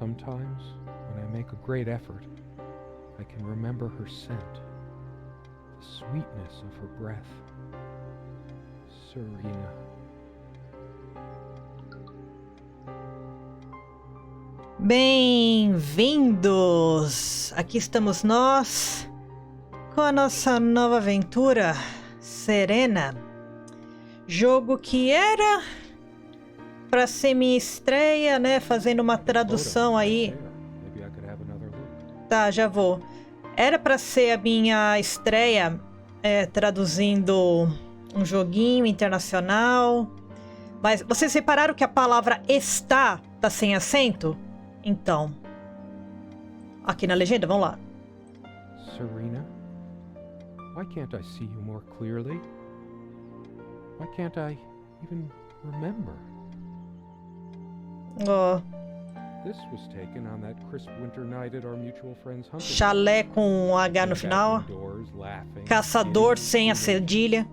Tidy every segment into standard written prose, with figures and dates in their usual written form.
Sometimes, when I make a great effort, I can remember her scent, the sweetness of her breath. Serena. Bem-vindos! Aqui estamos nós com a nossa nova aventura, Serena. Jogo que era para ser minha estreia, né? Fazendo uma tradução aí. Tá, já vou. Era para ser a minha estreia, traduzindo um joguinho internacional. Mas vocês repararam que a palavra está tá sem acento? Então, aqui na legenda, vamos lá. Serena, why can't I see you more clearly? Why can't I even remember? Ó, This was taken on that crisp winter night at our mutual friend's hunting. chalé com um H no final. Indoors, laughing, Caçador giddy, sem a shooting. cedilha.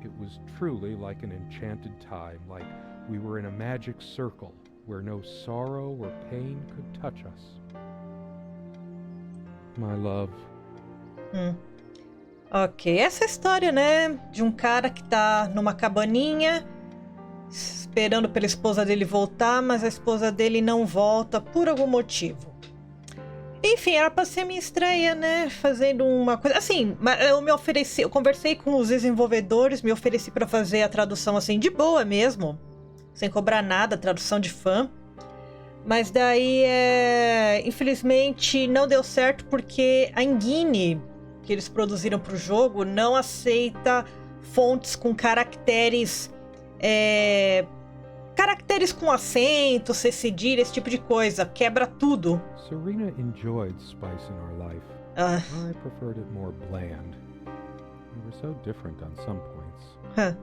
It was truly like an enchanted time, like we were in a magic circle where no sorrow or pain could touch us. My love. Ok, essa é a história, né? De um cara que tá numa cabaninha, esperando pela esposa dele voltar, mas a esposa dele não volta por algum motivo. Enfim, era pra ser minha estreia, né? Fazendo uma coisa... Assim, eu conversei com os desenvolvedores, me ofereci pra fazer a tradução assim, de boa mesmo. Sem cobrar nada, tradução de fã. Mas daí, infelizmente, não deu certo porque a engine que eles produziram pro jogo não aceita fontes com caracteres... caracteres com acento, cedilha, esse tipo de coisa. Quebra tudo. Serena enjoyed spice in our life. I preferred it more bland. We were so different on some points.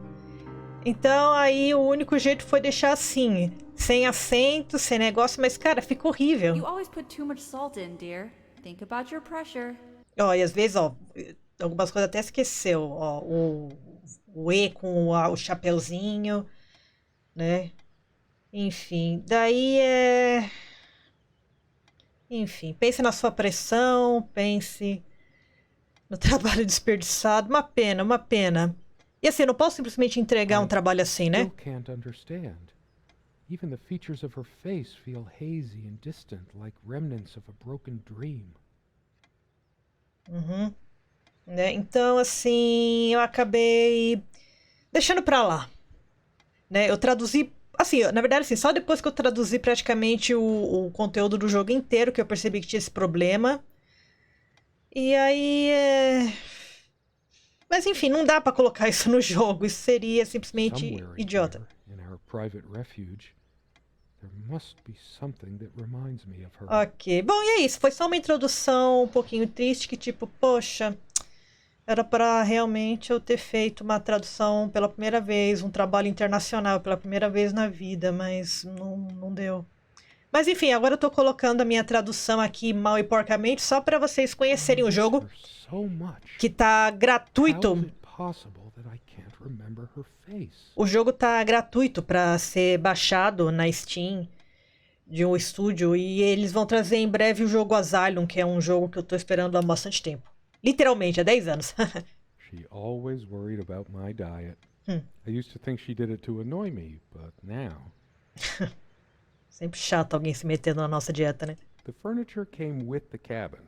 Então aí o único jeito foi deixar assim, sem acento, sem negócio, mas cara, fica horrível. You always put too much salt in, dear. Think about your pressure. Ó, e às vezes, ó, algumas coisas até esqueceu, ó, o E com o chapeuzinho, né? Enfim, daí Enfim, pense na sua pressão, pense no trabalho desperdiçado. Uma pena, uma pena. E assim, eu não posso simplesmente entregar um trabalho assim, né? Still can't understand. Even the features of her face feel hazy and distant, like remnants of a broken dream. Né? Então, assim, eu acabei deixando pra lá. Né? Eu traduzi, assim, na verdade, assim, só depois que eu traduzi praticamente o conteúdo do jogo inteiro que eu percebi que tinha esse problema. E aí, Mas enfim, não dá pra colocar isso no jogo. Isso seria simplesmente Somewhere in idiota. here, in our private refuge, there must be something that reminds me of her. Ok, bom, e é isso. Foi só uma introdução um pouquinho triste, que tipo, poxa, era pra realmente eu ter feito uma tradução pela primeira vez, um trabalho internacional pela primeira vez na vida, mas não deu. Mas enfim, agora eu tô colocando a minha tradução aqui mal e porcamente, só pra vocês conhecerem o jogo, Her so much. que tá How is gratuito. it possible that I can't remember her face? O jogo tá gratuito pra ser baixado na Steam de um estúdio, e eles vão trazer em breve o jogo Asylum, que é um jogo que eu tô esperando há bastante tempo. Literalmente, há 10 anos. She always worried about my diet. I used to think she did it to annoy me, but now... Sempre chato alguém se metendo na nossa dieta, né? The furniture came with the cabin.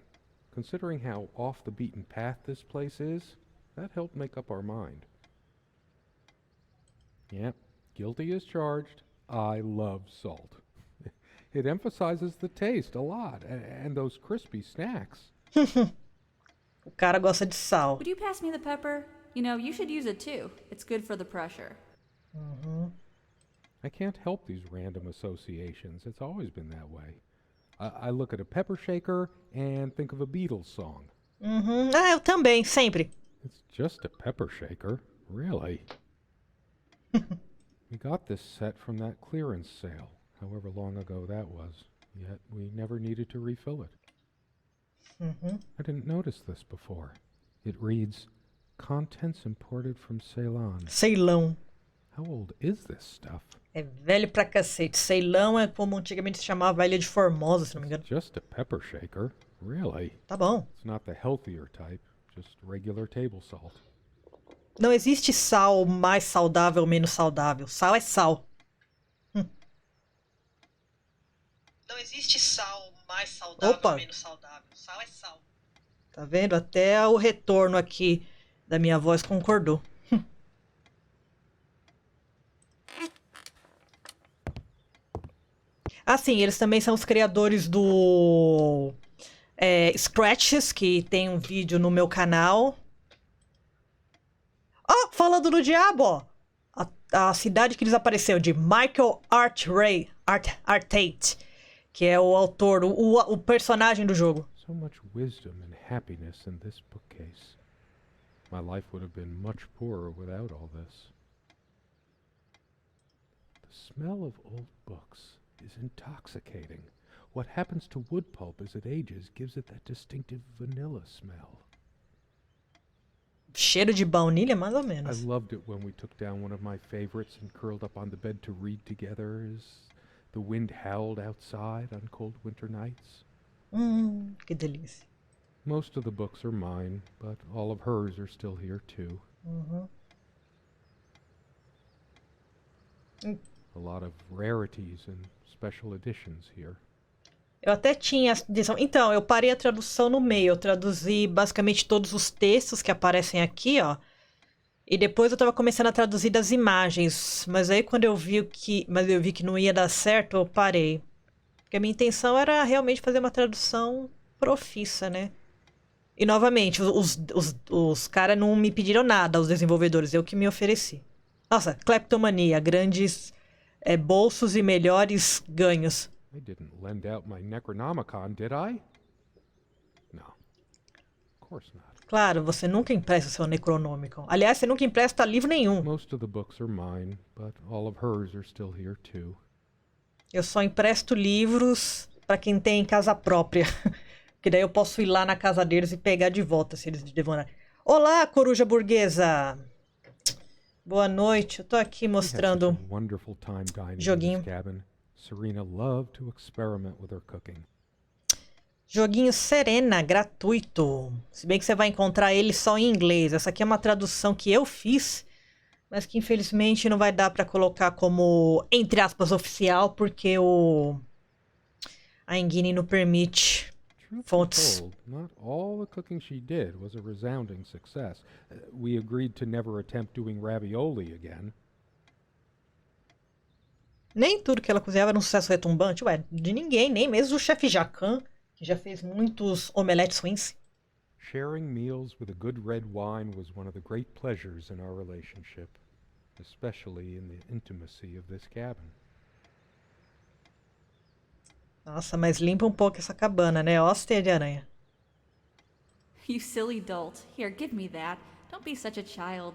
Considering how off the beaten path this place is, that helped make up our mind. Yep, guilty as charged. I love salt. It emphasizes the taste a lot, and those crispy snacks. O cara gosta de sal. Would you pass me the pepper? You know, you should use it too. It's good for the pressure. I can't help these random associations. It's always been that way. I look at a pepper shaker and think of a Beatles song. Ah, eu também, sempre. It's just a pepper shaker, really. We got this set from that clearance sale, however long ago that was, yet we never needed to refill it. I didn't notice this before. It reads, contents imported from Ceylon. Ceilão. How old is this stuff? É velho pra cacete. Ceilão é como antigamente se chamava a Ilha de Formosa, se não me engano. Just a pepper shaker. Really? Tá bom. It's not the healthier type, just regular table salt. Não existe sal mais saudável ou menos saudável. Sal é sal. Não existe sal mais saudável ou menos saudável. Sal é sal. Tá vendo? Até o retorno aqui da minha voz concordou. Sim, eles também são os criadores do Scratches, que tem um vídeo no meu canal. Falando do diabo, ó. A cidade que desapareceu, de Michael Tate, que é o autor, o personagem do jogo. So much wisdom and happiness in this bookcase. My life would have been much poorer without all this. The smell of old books is intoxicating. What happens to wood pulp as it ages gives it that distinctive vanilla smell. Cheiro de baunilha, mais ou I menos. loved it when we took down one of my favorites and curled up on the bed to read together as the wind howled outside on cold winter nights. Que delícia. Most of the books are mine, but all of hers are still here too. A lot of rarities and special editions here. Eu até tinha essa edição. Então, eu parei a tradução no meio. Eu traduzi basicamente todos os textos que aparecem aqui, ó. E depois eu tava começando a traduzir das imagens. Mas aí quando eu vi que não ia dar certo, eu parei. Porque a minha intenção era realmente fazer uma tradução profissa, né? E novamente, os caras não me pediram nada, os desenvolvedores. Eu que me ofereci. Nossa, cleptomania. Grandes bolsos e melhores ganhos. I didn't lend out my Necronomicon, did I? No. Of course not. Claro, você nunca empresta o seu Necronomicon. Aliás, você nunca empresta livro nenhum. Most of the books are mine, but all of hers are still here too. Eu só empresto livros pra quem tem casa própria. Que daí eu posso ir lá na casa deles e pegar de volta se eles devorarem. Olá, coruja burguesa! Boa noite. Eu tô aqui We had mostrando such a wonderful time dining in joguinho. this cabin. Serena loved to experiment with her cooking. Joguinho Serena, gratuito. Se bem que você vai encontrar ele só em inglês. Essa aqui é uma tradução que eu fiz, mas que infelizmente não vai dar pra colocar como, entre aspas, oficial, porque a Engine não permite Truth be fontes. told, not all the cooking she did was a resounding success. We agreed to never attempt doing ravioli again. Nem tudo que ela cozinhava era um sucesso retumbante. Ué, de ninguém, nem mesmo o chefe Jacan, que já fez muitos omeletes ruins. Sharing meals with a good red wine was one of the great pleasures in our relationship, especially in the intimacy of this cabin. Nossa, mas limpa um pouco essa cabana, né? Ó, teia de aranha. You silly dolt. Here, give me that. Don't be such a child.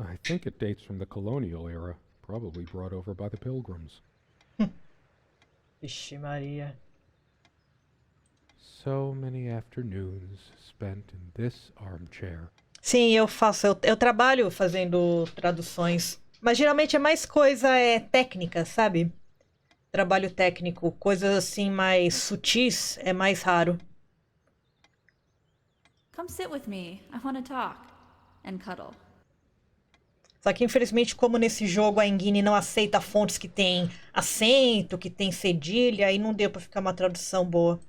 I think it dates from the colonial era, probably brought over by the Pilgrims. Vixe Maria. So many afternoons spent in this armchair. Sim, eu trabalho fazendo traduções, mas geralmente é mais coisa técnica, sabe? Trabalho técnico, coisas assim mais sutis é mais raro. Come sit with me. I want to talk. And cuddle. Só que infelizmente, como nesse jogo a Engine não aceita fontes que tem acento, que tem cedilha, aí não deu pra ficar uma tradução boa.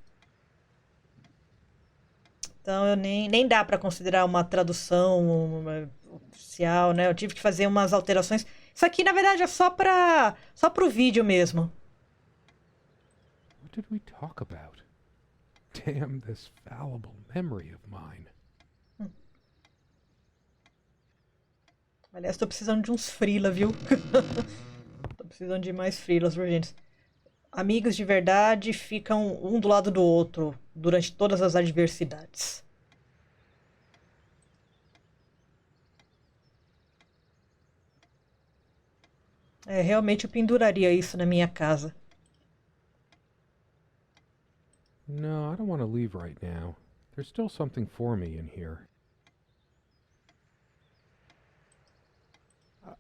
Então eu nem dá pra considerar uma tradução oficial, né? Eu tive que fazer umas alterações. Isso aqui, na verdade, é só pro vídeo mesmo. What did we talk about? Damn this fallible memory of mine. Aliás, tô precisando de uns freela, viu? Tô precisando de mais freelas urgentes. Amigos de verdade ficam um do lado do outro durante todas as adversidades. Realmente eu penduraria isso na minha casa. No, I don't want to leave right now. There's still something for me in here.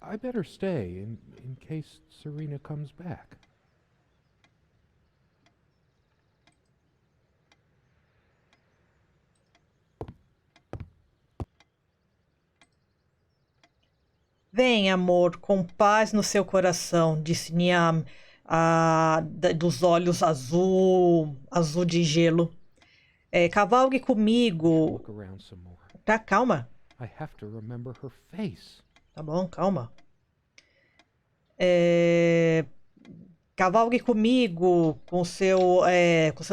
I better stay in case Serena comes back. Vem, amor, com paz no seu coração, disse Niam, dos olhos azul de gelo. Cavalgue comigo. Look around some more. Tá, calma. I have to remember her face. Tá bom, calma. Cavalgue comigo com seu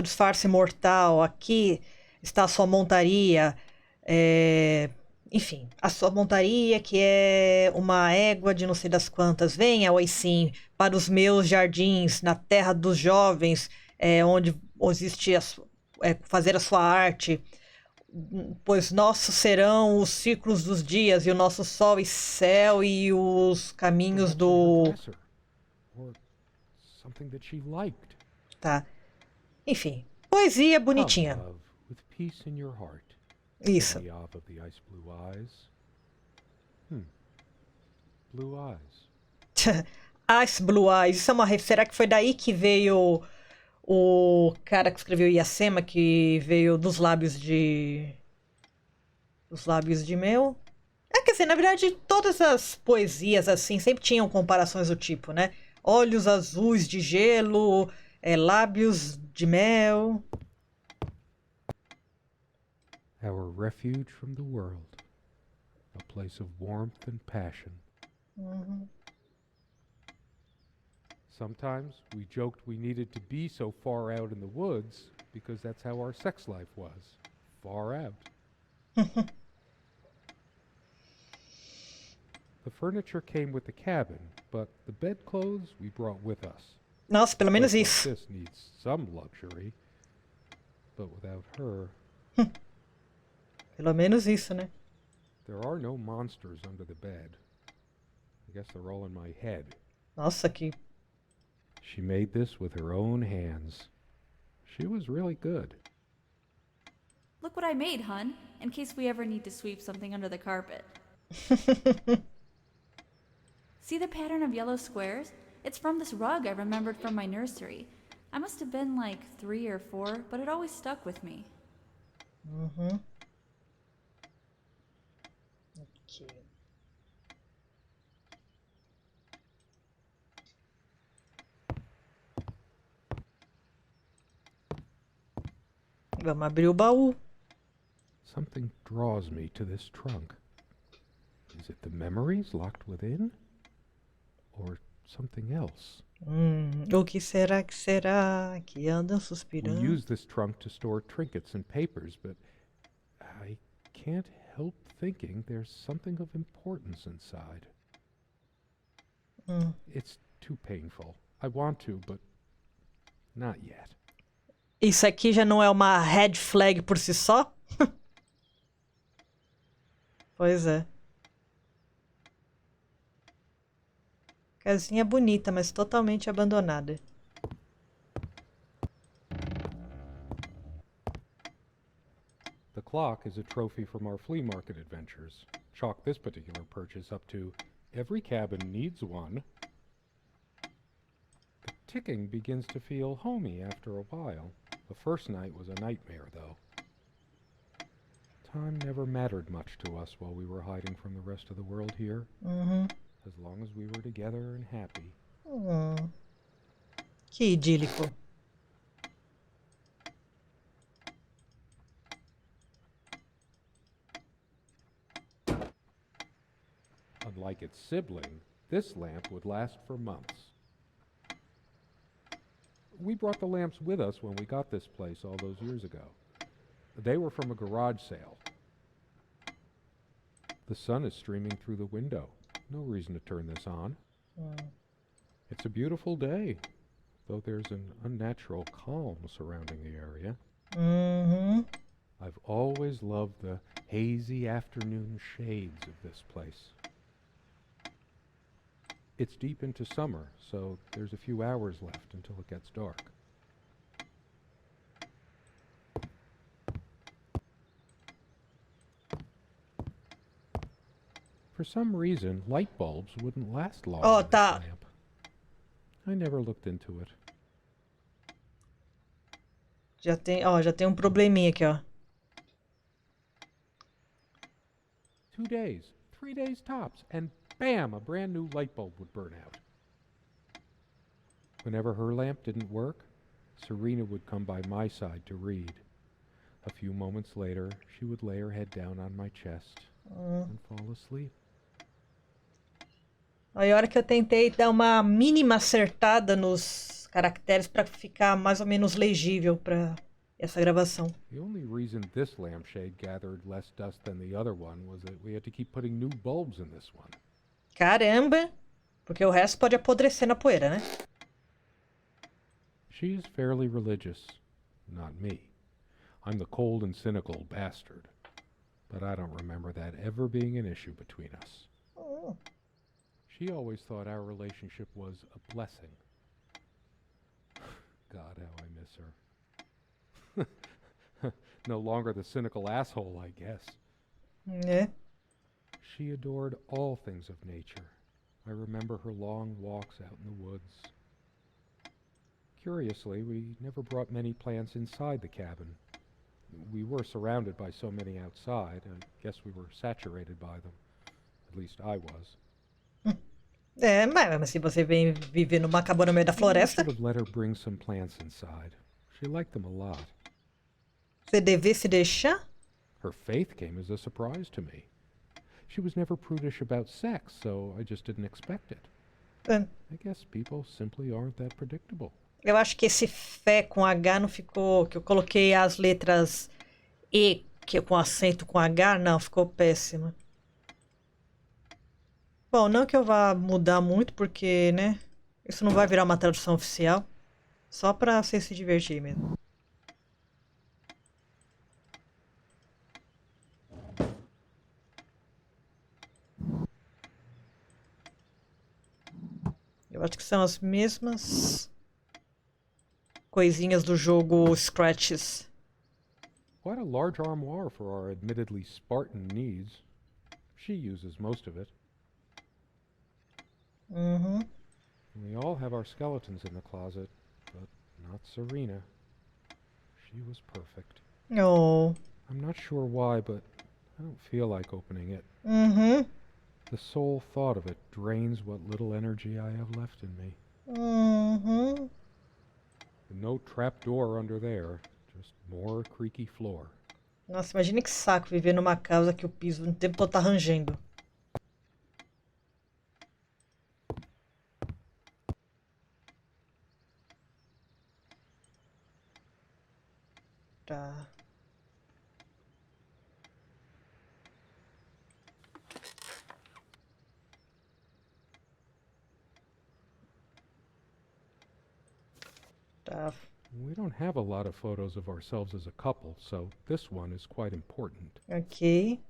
disfarce mortal. Aqui está a sua montaria. Enfim, a sua montaria, que é uma égua de não sei das quantas. Venha, oi sim, para os meus jardins, na terra dos jovens, onde existe fazer a sua arte. Pois nossos serão os ciclos dos dias, e o nosso sol e céu, e os caminhos do... Dresser, or something that she liked. Tá. Enfim, poesia bonitinha. Come, love, with peace in your heart. Isso. The of the ice blue eyes. Blue eyes. Ice Blue Eyes. Isso é uma... Será que foi daí que veio o cara que escreveu Iracema, que veio dos lábios de... Dos lábios de mel? Quer dizer, na verdade, todas as poesias, assim, sempre tinham comparações do tipo, né? Olhos azuis de gelo, lábios de mel. Our refuge from the world. A place of warmth and passion. Sometimes we joked we needed to be so far out in the woods because that's how our sex life was. Far out. The furniture came with the cabin, but the bedclothes we brought with us. Nossa, pelo menos Place isso. like this needs some luxury, but without her, Pelo menos isso, né? there are no monsters under the bed. I guess they're all in my head. Nossa, que... She made this with her own hands. She was really good. Look what I made, hun, in case we ever need to sweep something under the carpet. See the pattern of yellow squares? It's from this rug I remembered from my nursery. I must have been like 3 or 4, but it always stuck with me. Aqui. Vamos abrir o baú. Something draws me to this trunk. Is it the memories locked within? Or something else? O que será que andam We suspirando? use this trunk to store trinkets and papers, but I can't help thinking there's something of importance inside. It's too painful. I want to, but not yet. Isso aqui já não é uma red flag por si só? Pois é. Casinha bonita, mas totalmente abandonada. The clock is a trophy from our flea market adventures. Chalk this particular purchase up to every cabin needs one. The ticking begins to feel homey after a while. The first night was a nightmare, though. Time never mattered much to us while we were hiding from the rest of the world here. As long as we were together and happy. Que idílico. Unlike its sibling, this lamp would last for months. We brought the lamps with us when we got this place all those years ago. They were from a garage sale. The sun is streaming through the window. No reason to turn this on. It's a beautiful day, though there's an unnatural calm surrounding the area. I've always loved the hazy afternoon shades of this place. It's deep into summer, so there's a few hours left until it gets dark. For some reason, light bulbs wouldn't last long Ó, in this tá. lamp. I never looked into it. Já tem um probleminha aqui, ó. 2 days, 3 days tops, and bam, a brand new light bulb would burn out. Whenever her lamp didn't work, Serena would come by my side to read. A few moments later, she would lay her head down on my chest and fall asleep. Aí a hora que eu tentei dar uma mínima acertada nos caracteres para ficar mais ou menos legível para essa gravação. The only reason this lampshade gathered less dust than the other one was that we had to keep putting new bulbs in this one. Caramba! Porque o resto pode apodrecer na poeira, né? She is fairly religious, not me. I'm the cold and cynical bastard. But I don't remember that ever being an issue between us. She always thought our relationship was a blessing. God, how I miss her. No longer the cynical asshole, I guess. Né? She adored all things of nature. I remember her long walks out in the woods. Curiously, we never brought many plants inside the cabin. We were surrounded by so many outside, I guess we were saturated by them. At least I was. É, mas se você vem viver numa cabana no meio da I floresta, should have let her bring some plants inside. She liked them a lot. você devesse deixar? Her faith came as a surprise to me. She was never prudish about sex, so I just didn't expect it. É. I guess people simply aren't that predictable. Eu acho que esse fé com H não ficou. Que eu coloquei as letras E que com acento com H, não, ficou péssimo. Bom, não que eu vá mudar muito, porque, né? Isso não vai virar uma tradução oficial. Só pra você se divertir mesmo. Eu acho que são as mesmas coisinhas do jogo Scratches. Quite a large armoire for our admittedly Spartan needs. She uses most of it. Uhum. We all have our skeletons in the closet, but not Serena. She was perfect. Oh. I'm not sure why, but I don't feel like opening it. Uhum. The sole thought of it drains what little energy I have left in me. Uhum. No trap door under there, just more creaky floor. Nossa, imagina que saco viver numa casa que o piso o tempo todo tá rangendo. Tá. Tá. We don't have a lot of photos of ourselves as a couple, so this one is quite important. Ok.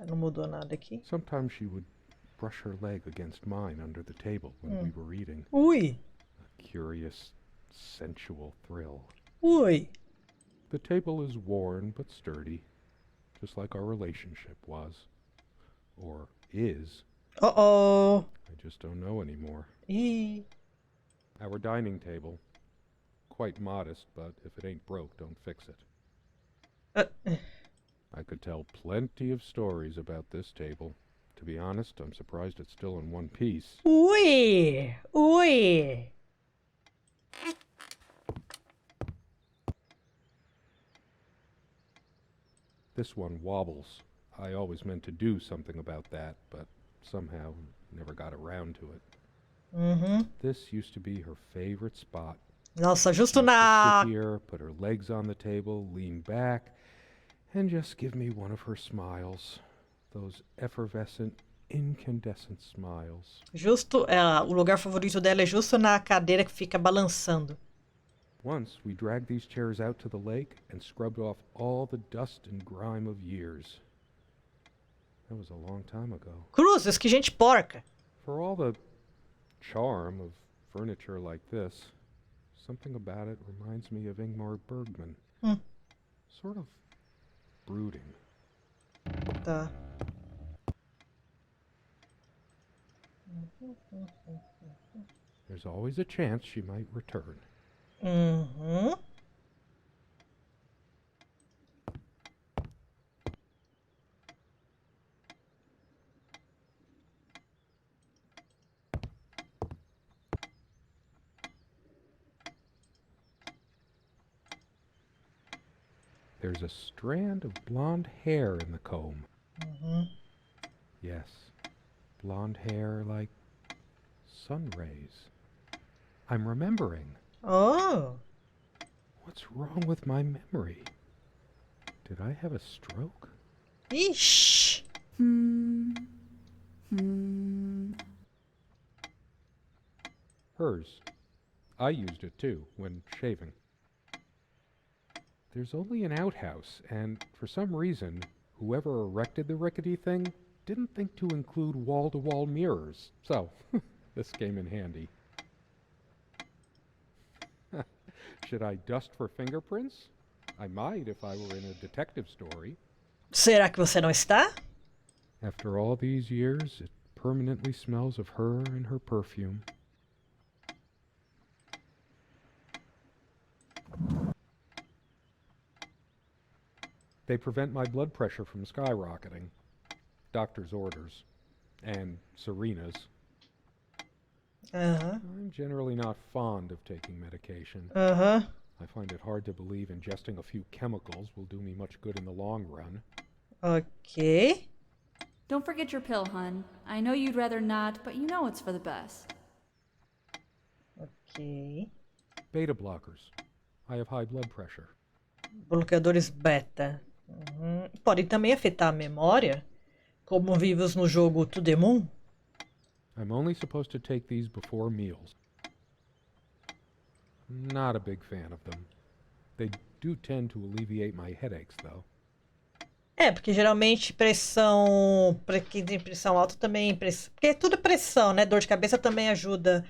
Não mudou nada aqui. Sometimes she would brush her leg against mine under the table when we were eating. Ui. A curious, sensual thrill. Ui. The table is worn but sturdy, just like our relationship was. Or is. Oh. I just don't know anymore. Ih. Our dining table. Quite modest, but if it ain't broke, don't fix it. I could tell plenty of stories about this table. To be honest, I'm surprised it's still in one piece. Ui. Ui. This one wobbles. I always meant to do something about that, but somehow never got around to it. Uhum. This used to be her favorite spot. Nossa, She justo used to na... sit here, put her legs on the table, lean back, and just give me one of her smiles. Those effervescent, incandescent smiles. Justo, o lugar favorito dela é justo na cadeira que fica balançando. Once we dragged these chairs out to the lake and scrubbed off all the dust and grime of years. That was a long time ago. Cruzes, que gente porca. For all the charm of furniture like this, something about it reminds me of Ingmar Bergman. Sort of brooding. Tá. There's always a chance she might return. Uhum. There's a strand of blonde hair in the comb. Uhum. Yes, blonde hair like sun rays. I'm remembering. Oh. What's wrong with my memory? Did I have a stroke? Ixi. Hers. I used it too, when shaving. There's only an outhouse, and for some reason, whoever erected the rickety thing didn't think to include wall-to-wall mirrors. So, this came in handy. Should I dust for fingerprints? I might if I were in a detective story. Será que você não está? After all these years, it permanently smells of her and her perfume. They prevent my blood pressure from skyrocketing. Doctor's orders. And Serena's. Aham. I'm generally not fond of taking medication. Aham. I find it hard to believe ingesting a few chemicals will do me much good in the long run. Ok. Don't forget your pill, hun. I know you'd rather not, but you know it's for the best. Ok. Beta blockers. I have high blood pressure. Bloqueadores beta. Uhum. Podem também afetar a memória, como vimos no jogo Tudo. I'm only supposed to take these before meals. Not a big fan of them. They do tend to alleviate my headaches, though. É, porque geralmente pressão. Pra quem tem pressão alta também. Porque tudo é pressão, né? Dor de cabeça também ajuda.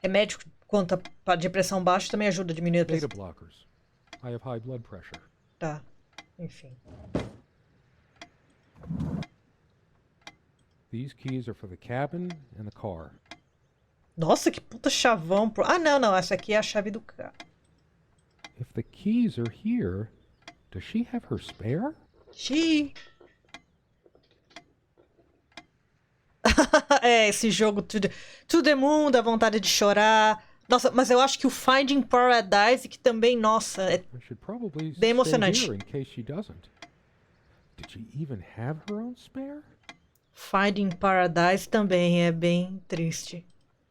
Remédio contra de pressão baixa também ajuda a diminuir a Beta pressão. blockers. I have high blood pressure. Tá. Enfim. These keys are for the cabin and the car. Nossa, que puta chavão. Ah, não, não. Essa aqui é a chave do carro. If the keys are here, does she have her spare? Xiii. É, esse jogo tudo é mundo, dá vontade de chorar. Nossa, mas eu acho que o Finding Paradise, que também, nossa, é I should probably bem stay emocionante. here in case she doesn't. Did she even have her own spare? Finding Paradise também é bem triste.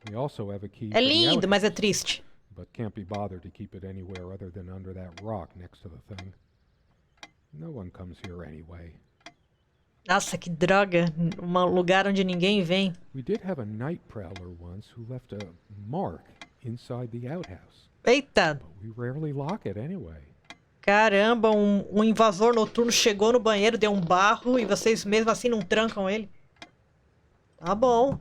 We also have a key É for the lindo, mas é outhouse, triste. but can't be bothered to keep it anywhere other than under that rock next to the thing. No one comes here anyway. Nossa, que droga. Um lugar onde ninguém vem. We did have a night prowler once who left a mark inside the outhouse, Eita, but we rarely lock it anyway. caramba, um invasor noturno chegou no banheiro, deu um barro e vocês mesmo assim não trancam ele. Tá bom.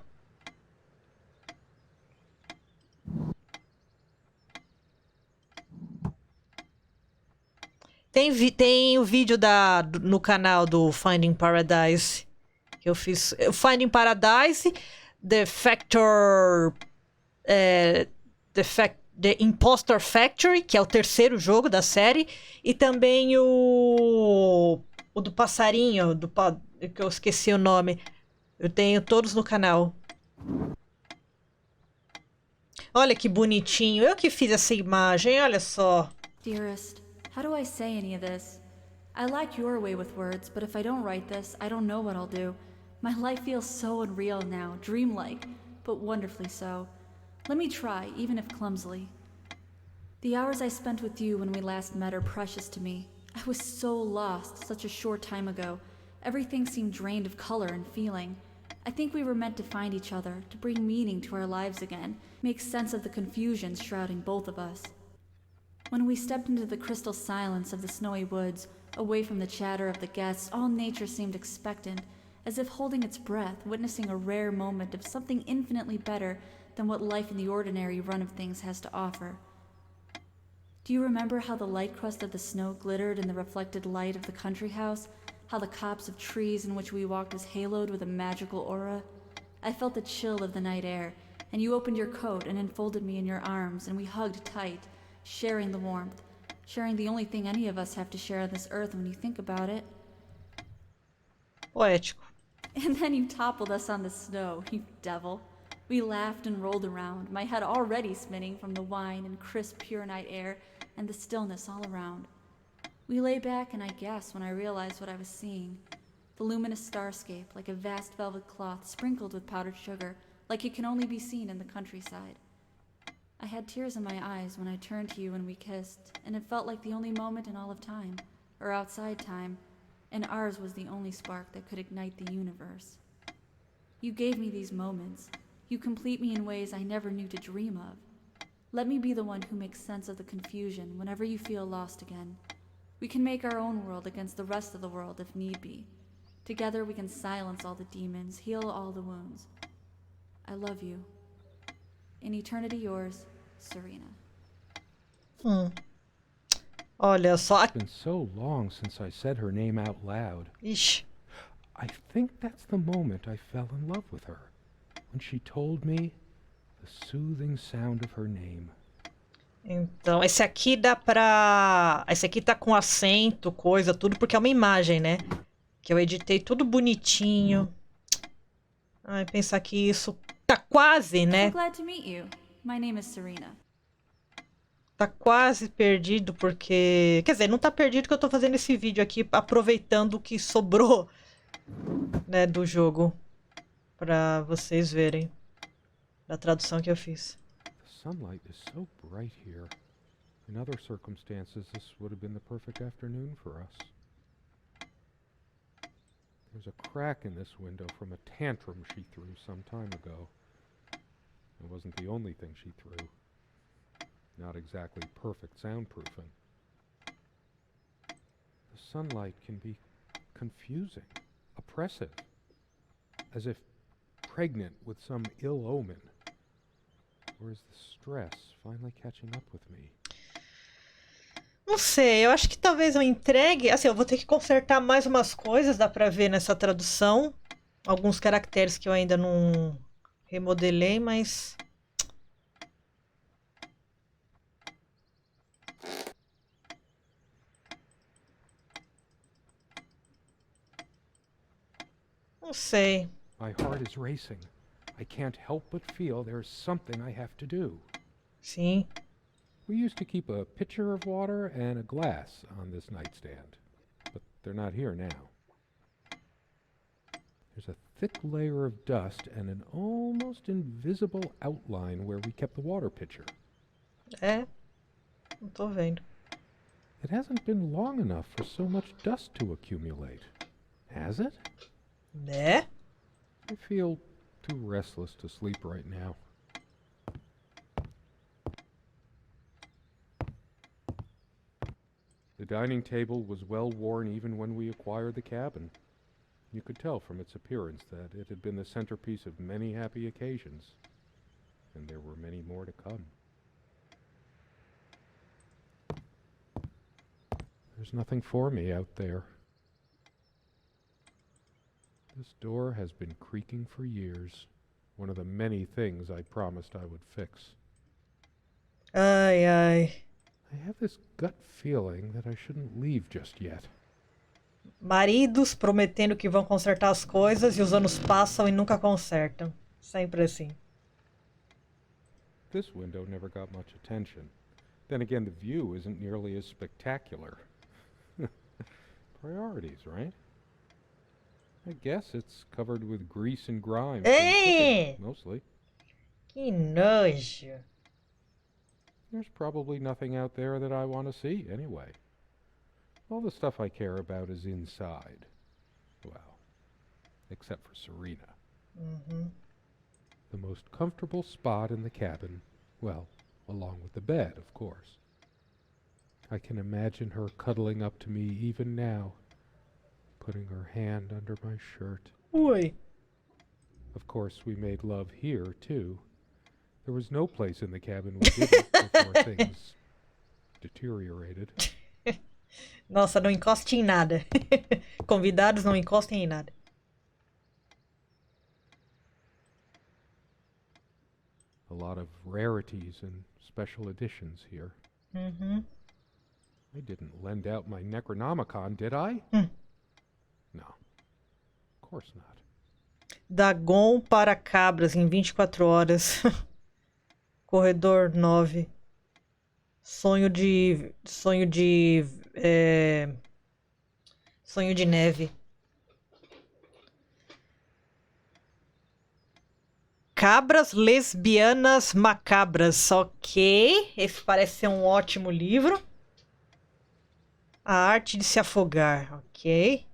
Tem o vídeo no canal do Finding Paradise que eu fiz. Finding Paradise, The Factor. The Impostor Factory, que é o terceiro jogo da série. E também o do passarinho, que eu esqueci o nome. Eu tenho todos no canal. Olha que bonitinho. Eu que fiz essa imagem, olha só. Dearest, how do I say any of this? I like your way with words, but if I don't write this, I don't know what I'll do. My life feels so unreal now, dreamlike, but wonderfully so. Let me try, even if clumsily. The hours I spent with you when we last met are precious to me. I was so lost such a short time ago. Everything seemed drained of color and feeling. I think we were meant to find each other, to bring meaning to our lives again, make sense of the confusion shrouding both of us. When we stepped into the crystal silence of the snowy woods, away from the chatter of the guests, all nature seemed expectant, as if holding its breath, witnessing a rare moment of something infinitely better than what life in the ordinary run of things has to offer. Do you remember how the light crust of the snow glittered in the reflected light of the country house? How the copse of trees in which we walked was haloed with a magical aura? I felt the chill of the night air, and you opened your coat and enfolded me in your arms, and we hugged tight, sharing the warmth, sharing the only thing any of us have to share on this earth when you think about it. Poético. And then you toppled us on the snow, you devil. We laughed and rolled around, my head already spinning from the wine and crisp, pure night air and the stillness all around. We lay back and I gasped when I realized what I was seeing. The luminous starscape, like a vast velvet cloth sprinkled with powdered sugar, like it can only be seen in the countryside. I had tears in my eyes when I turned to you and we kissed, and it felt like the only moment in all of time, or outside time, and ours was the only spark that could ignite the universe. You gave me these moments. You complete me in ways I never knew to dream of. Let me be the one who makes sense of the confusion whenever you feel lost again. We can make our own world against the rest of the world if need be. Together we can silence all the demons, heal all the wounds. I love you. In eternity yours, Serena. Olha só. It's been so long since I said her name out loud. Ixi. I think that's the moment I fell in love with her. When she told me the soothing sound of her name. Então, esse aqui dá pra... Esse aqui tá com acento, coisa, tudo, porque é uma imagem, né? Que eu editei tudo bonitinho. Ai, pensar que isso tá quase, né? So glad to meet you. My name is Serena. Tá quase perdido, porque... Quer dizer, não tá perdido que eu tô fazendo esse vídeo aqui, aproveitando o que sobrou, né, do jogo. Pra vocês verem. Da tradução que eu fiz. The sunlight is so bright here. In other circumstances, this would have been the perfect afternoon for us. There's a crack in this window from a tantrum she threw some time ago. It wasn't the only thing she threw. Not exactly perfect soundproofing. The sunlight can be confusing, oppressive, as if pregnant with some ill omen. Or is the stress finally catching up with me? Não sei, eu acho que talvez eu entregue... Assim, eu vou ter que consertar mais umas coisas, dá pra ver nessa tradução. Alguns caracteres que eu ainda não remodelei, mas... Não sei. My heart is racing. I can't help but feel there's something I have to do. Sim. We used to keep a pitcher of water and a glass on this nightstand, but they're not here now. There's a thick layer of dust and an almost invisible outline where we kept the water pitcher. É. Não tô vendo. It hasn't been long enough for so much dust to accumulate, has it? Né? I feel too restless to sleep right now. The dining table was well worn even when we acquired the cabin. You could tell from its appearance that it had been the centerpiece of many happy occasions, and there were many more to come. There's nothing for me out there. This door has been creaking for years, one of the many things I promised I would fix. Ai, ai. I have this gut feeling that I shouldn't leave just yet. Maridos prometendo que vão consertar as coisas e os anos passam e nunca consertam. Sempre assim. This window never got much attention. Then again, the view isn't nearly as spectacular. Priorities, right? I guess it's covered with grease and grime. from Hey! cooking, mostly. Que nojo. There's probably nothing out there that I want to see, anyway. All the stuff I care about is inside. Well, except for Serena. Uhum. The most comfortable spot in the cabin, well, along with the bed, of course. I can imagine her cuddling up to me even now, putting her hand under my shirt. Ui. Of course, we made love here, too. There was no place in the cabin we didn't before things deteriorated. Nossa, não encoste em nada. Convidados não encostem em nada. A lot of rarities and special editions here. Uhum. I didn't lend out my Necronomicon, did I? No. Of course not. Dagon para cabras em 24 horas. Corredor 9. Sonho de. Sonho de. Sonho de neve. Cabras lesbianas macabras. Ok. Esse parece ser um ótimo livro. A arte de se afogar. Ok.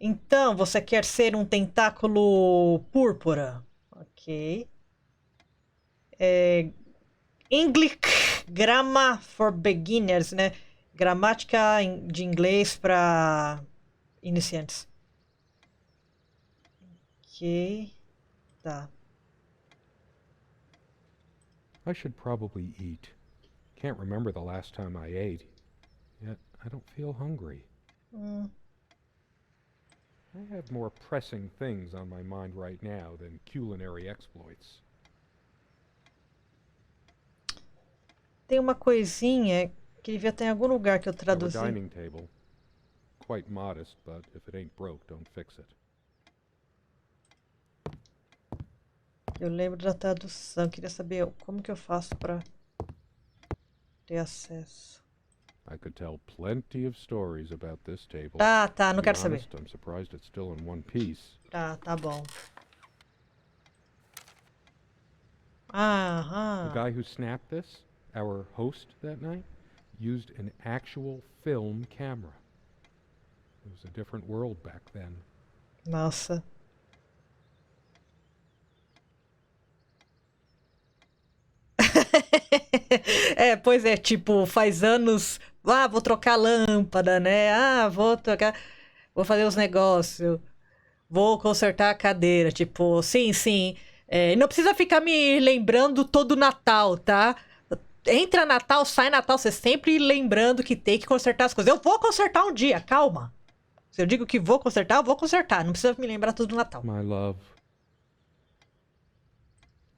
Então, você quer ser um tentáculo púrpura? Ok. English Grammar for Beginners, né? Gramática de inglês para iniciantes. Ok. Tá. I should probably eat. Can't remember the last time I ate. Yet I don't feel hungry. I have more pressing things on my mind right now than culinary exploits. Tem uma coisinha que devia ter em algum lugar que eu Our traduzi. dining table. Quite modest, but if it ain't broke, don't fix it. Eu lembro da tradução. Queria saber como que eu faço para ter acesso. I could tell plenty of stories about this table. Tá, To não be quero saber. honest, I'm surprised it's still in one piece. Tá bom. The Aham. guy who snapped this, our host that night, used an actual film camera. It was a different world back then. Nossa. Pois é, tipo, faz anos. Ah, vou trocar a lâmpada, né? Ah, vou trocar. Vou fazer os negócios. Vou consertar a cadeira. Tipo, sim. Não precisa ficar me lembrando todo Natal, tá? Entra Natal, sai Natal, você sempre lembrando que tem que consertar as coisas. Eu vou consertar um dia, calma. Se eu digo que vou consertar, eu vou consertar. Não precisa me lembrar tudo Natal. My love.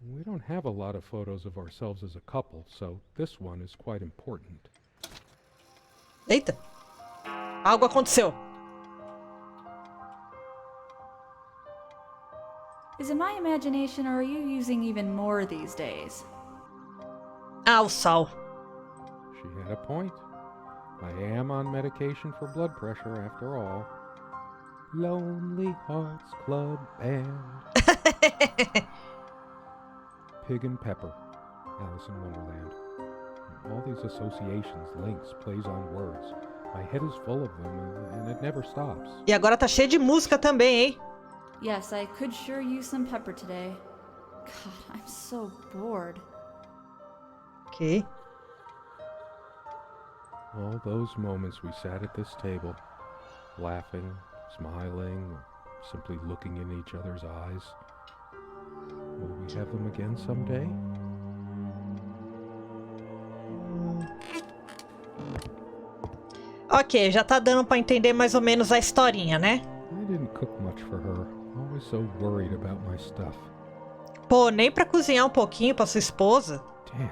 We don't have a lot of photos of ourselves as a couple, so this one is quite important. Eita. Algo aconteceu. Is it my imagination, or are you using even more these days? Ah, o sal. She had a point. I am on medication for blood pressure after all. Lonely Hearts Club Band. Pig and Pepper. Alice in Wonderland. All these associations, links, plays on words. My head is full of them and it never stops. E agora tá cheio de música também, hein? Yes, I could sure use some pepper today. God, I'm so bored. Ok. All those moments we sat at this table, laughing, smiling, simply looking in each other's eyes. Will we have them again someday? Ok, já tá dando pra entender mais ou menos a historinha, né? I didn't cook much for her. Always so worried about my stuff. Pô, nem pra cozinhar um pouquinho pra sua esposa? Damn.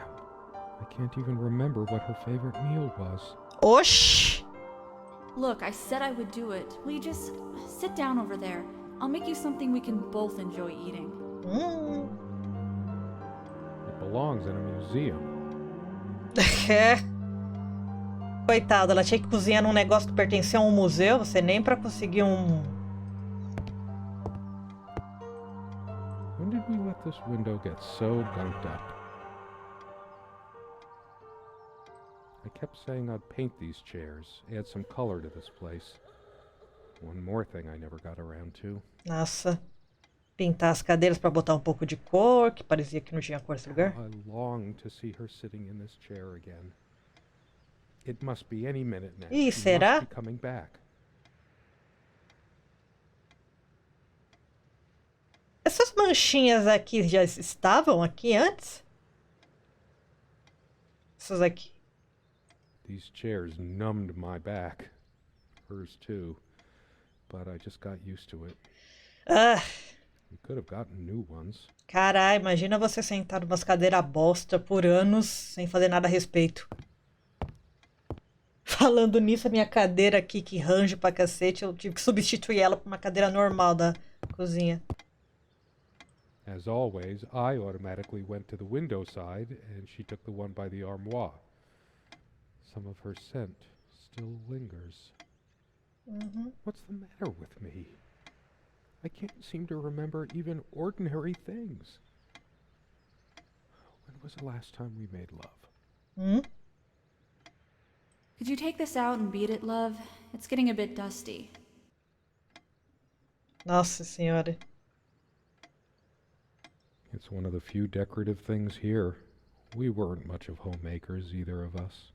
I can't even remember what her favorite meal was. Oxi! Look, I said I would do it. Will you just sit down over there? I'll make you something we can both enjoy eating. It belongs in a museum. É. Coitada, ela tinha que cozinhar num negócio que pertencia a um museu, você nem pra conseguir um... When did we let this window get so gunked up? I kept saying I'd paint these chairs, add some color to this place. One more thing I never got around to. Nossa. Pintar as cadeiras pra botar um pouco de cor, que parecia que não tinha cor nesse lugar. How I long to see her sitting in this chair again. It must be any minute now. Ih, She será? must be coming back. Essas manchinhas aqui já estavam aqui antes? Essas aqui. These chairs numbed my back. Hers too. But I just got used to it. Ah, could have gotten new ones. Caralho, imagina você sentado numa cadeiras bosta por anos sem fazer nada a respeito. Falando nisso, a minha cadeira aqui que range pra cacete, eu tive que substituir ela por uma cadeira normal da cozinha. As always, I automatically went to the window side, and she took the one by the armoire. Some of her scent still lingers. What's the matter with me? I can't seem to remember even ordinary things. When was the last time we made love? Could you take this out and beat it, love? It's getting a bit dusty. Nossa senhora. It's one of the few decorative things here. We weren't much of homemakers, either of us.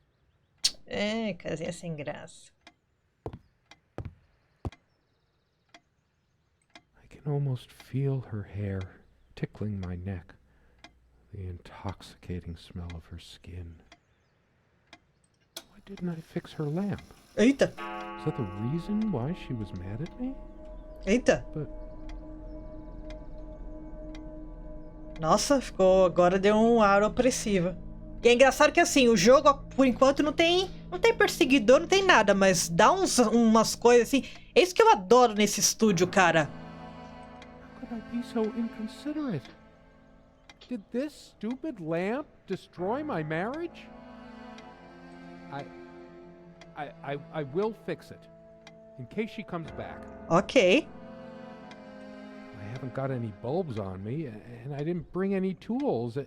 É, casinha sem graça. I can almost feel her hair tickling my neck, the intoxicating smell of her skin. Why didn't I fix her lamp? Eita! Is that the reason why she was mad at me? Eita! But Nossa, ficou. Agora deu um ar opressivo. E é engraçado que assim, o jogo, por enquanto, não tem perseguidor, não tem nada, mas dá umas coisas assim. É isso que eu adoro nesse estúdio, cara. how could I be so inconsiderate? Did this stupid lamp destroy my marriage? I will fix it, in case she comes back. Ok. I haven't got any bulbs on me, and I didn't bring any tools. What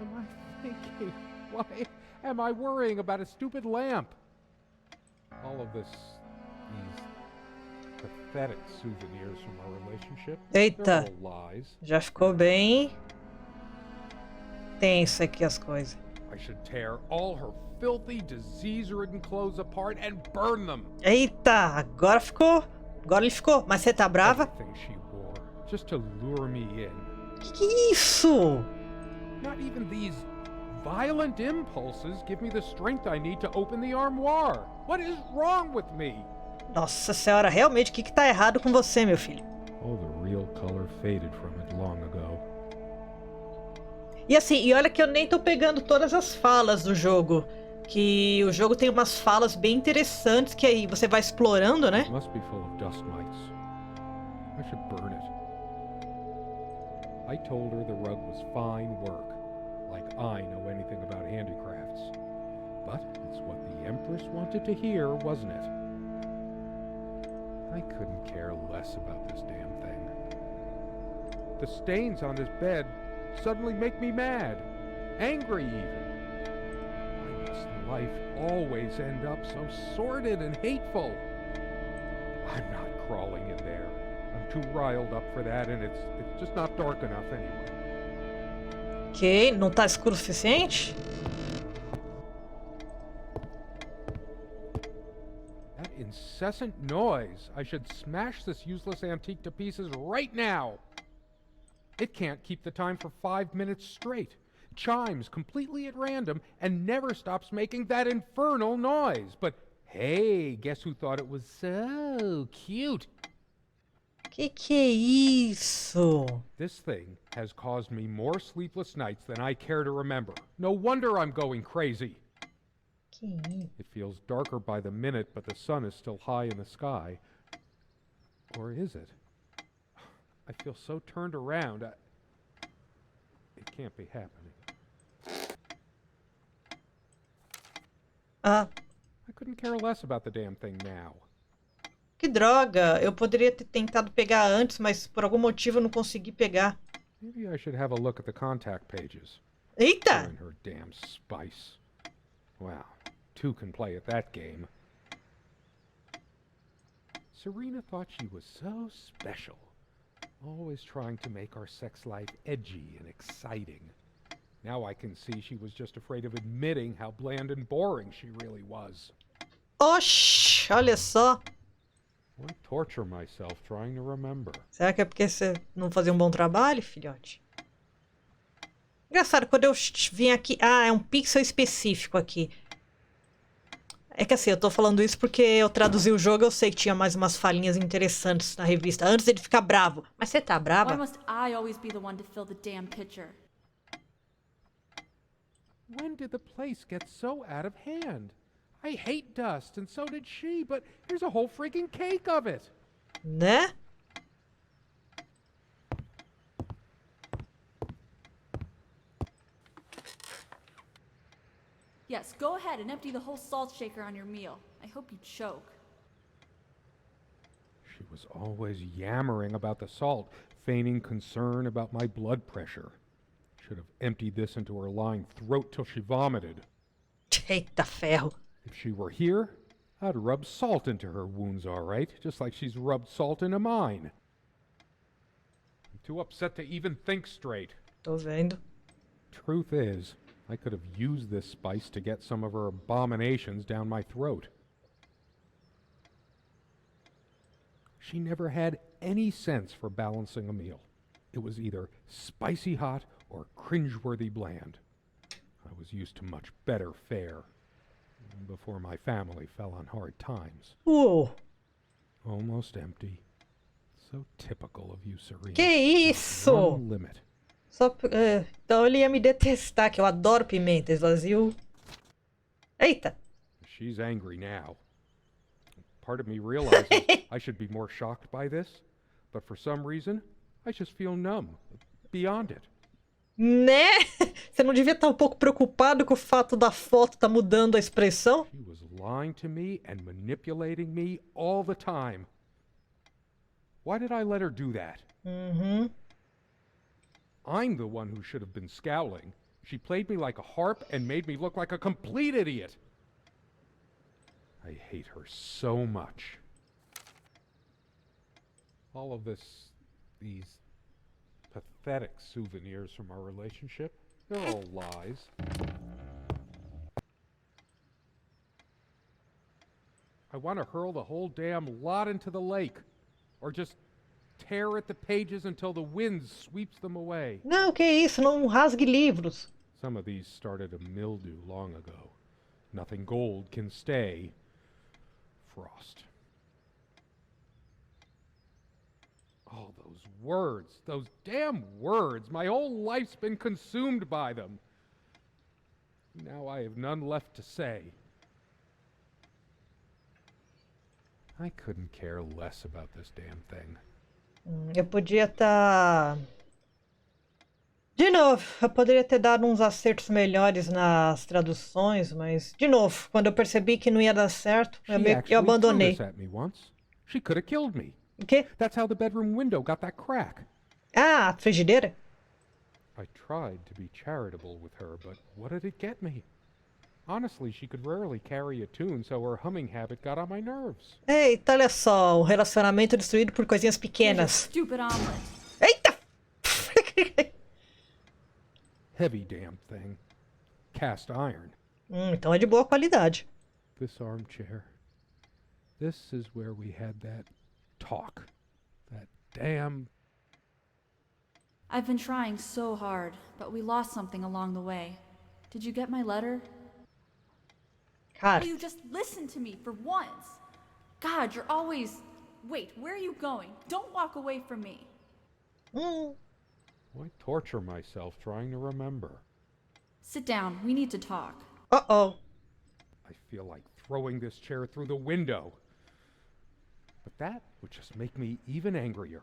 am I thinking? Why am I worrying about a stupid lamp? All of these pathetic souvenirs from our relationship. Eita. They're all lies. Já ficou bem tenso aqui as coisas. I should tear all her filthy, disease-ridden clothes apart and burn them. Eita, agora ficou. Agora ele ficou. Mas você tá brava? Everything she wore, just to lure me in. Que é isso? Not even these violent impulses give me the strength I need to open the armoire. What is wrong with me? Nossa senhora, realmente, o que tá errado com você, meu filho? Oh, the real color faded from it long ago. E assim, e olha que eu nem tô pegando todas as falas do jogo. Que o jogo tem umas falas bem interessantes que aí você vai explorando, né? It must be full of dust mites. I should burn it. I told her the rug was fine work, like I know anything about handicrafts. But it's what the Empress wanted to hear, wasn't it? I couldn't care less about this damn thing. The stains on this bed suddenly make me mad, angry even. Why must life always end up so sordid and hateful? I'm not crawling in there. I'm too riled up for that, and it's just not dark enough anyway. Ok, não tá escuro o suficiente? That incessant noise. I should smash this useless antique to pieces right now. It can't keep the time for 5 minutes straight. Chimes completely at random and never stops making that infernal noise. But hey, guess who thought it was so cute? Que é isso? This thing has caused me more sleepless nights than I care to remember. No wonder I'm going crazy. Que isso? It feels darker by the minute, but the sun is still high in the sky. Or is it? I feel so turned around. It can't be happening. Ah, I couldn't care less about the damn thing now. que droga. Eu poderia ter tentado pegar antes, mas por algum motivo eu não consegui pegar. Maybe I should have a look at the contact pages. Eita! Burn her damn spice. Wow, two can play at that game. Serena thought she was so special. Always trying to make our sex life edgy and exciting. Now I can see she was just afraid of admitting how bland and boring she really was. Oxi, olha só. Why torture myself trying to remember? Será que é porque você não fazia um bom trabalho, filhote? Engraçado, quando eu vim aqui... Ah, é um pixel específico aqui. É que assim, eu tô falando isso porque eu traduzi o jogo, eu sei que tinha mais umas falinhas interessantes na revista, antes dele ficar bravo. Mas você tá Why brava? must I always be the one to fill the damn pitcher? When did the place get so out of hand? I hate dust, and so did she, but here's a whole freaking cake of it. Né? Yes, go ahead and empty the whole salt shaker on your meal. I hope you choke. She was always yammering about the salt, feigning concern about my blood pressure. Should have emptied this into her lying throat till she vomited. Eita ferro. If she were here, I'd rub salt into her wounds, all right, just like she's rubbed salt into mine. I'm too upset to even think straight. Tô vendo. Truth is, I could have used this spice to get some of her abominations down my throat. She never had any sense for balancing a meal. It was either spicy hot or cringeworthy bland. I was used to much better fare before my family fell on hard times. Almost empty. So typical of you, Serena. Que isso? One limit. Só, então ele ia me detestar, que eu adoro pimenta, esvazio. Eita! She's angry now. Part of me realizes I should be more shocked by this, but for some reason, I just feel numb, beyond it. Né? Você não devia estar um pouco preocupado com o fato da foto tá mudando a expressão? She was lying to me and manipulating me all the time. Why did I let her do that? I'm the one who should have been scowling. She played me like a harp and made me look like a complete idiot. I hate her so much. All of these pathetic souvenirs from our relationship, they're all lies. I want to hurl the whole damn lot into the lake, or just tear at the pages until the wind sweeps them away. Não, que isso, não rasgue livros. Some of these started a mildew long ago. Nothing gold can stay. Frost. Oh, those damn words. My whole life's been consumed by them. Now I have none left to say. I couldn't care less about this damn thing. Eu podia estar... De novo, eu poderia ter dado uns acertos melhores nas traduções, mas, de novo, quando eu percebi que não ia dar certo, eu She abandonei. threw this at me once. She could have killed me. O quê? That's how the bedroom window got that crack. Ah, a frigideira? I tried to be charitable with her, but what did it get me? Honestly, she could rarely carry a tune, so her humming habit got on my nerves. Eita, olha só, um relacionamento destruído por coisinhas Here's your pequenas. stupid omelet. Eita! Heavy damn thing. Cast iron. Então é de boa qualidade. This armchair. This is where we had that talk. That damn... I've been trying so hard, but we lost something along the way. Did you get my letter? Cara, Will you just listen to me for once? God, you're always... Wait, where are you going? Don't walk away from me. Why torture myself trying to remember? Sit down. We need to talk. uh-oh. I feel like throwing this chair through the window. But that would just make me even angrier.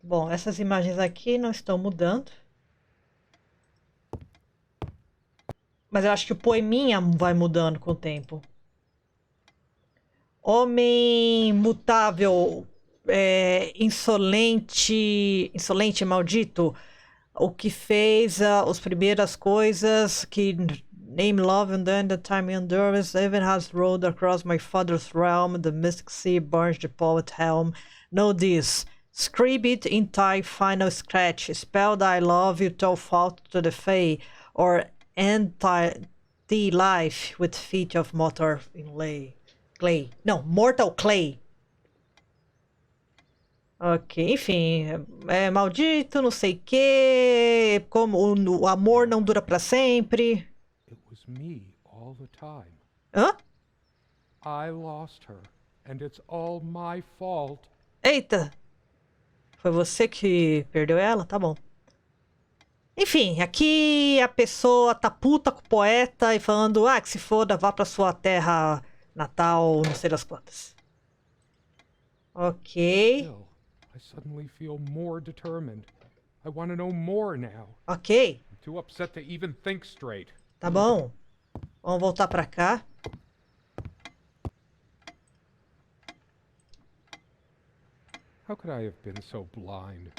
Bom, essas imagens aqui não estão mudando. Mas eu acho que o poeminha vai mudando com o tempo. Homem mutável, insolente, maldito, o que fez as primeiras coisas que name love and then the time endures, even has rolled across my father's realm, the mystic sea burns the poet helm. Know this, scribe it in thy final scratch, spell thy love you tell fault to the fay, or end thy life with feet of mortal inlay. Clay. Não, Mortal Clay. Ok, enfim. É maldito, não sei o quê. Como o amor não dura pra sempre. It was me all the time. Hã? I lost her, and it's all my fault. Eita! Foi você que perdeu ela? Tá bom. Enfim, aqui a pessoa tá puta com o poeta e falando: ah, que se foda, vá pra sua terra natal, não sei das quantas. Ok. Still, I suddenly feel more determined. I want to know more now. Ok. I'm too upset to even think straight. Tá bom. Vamos voltar pra cá. How could I have been so blind?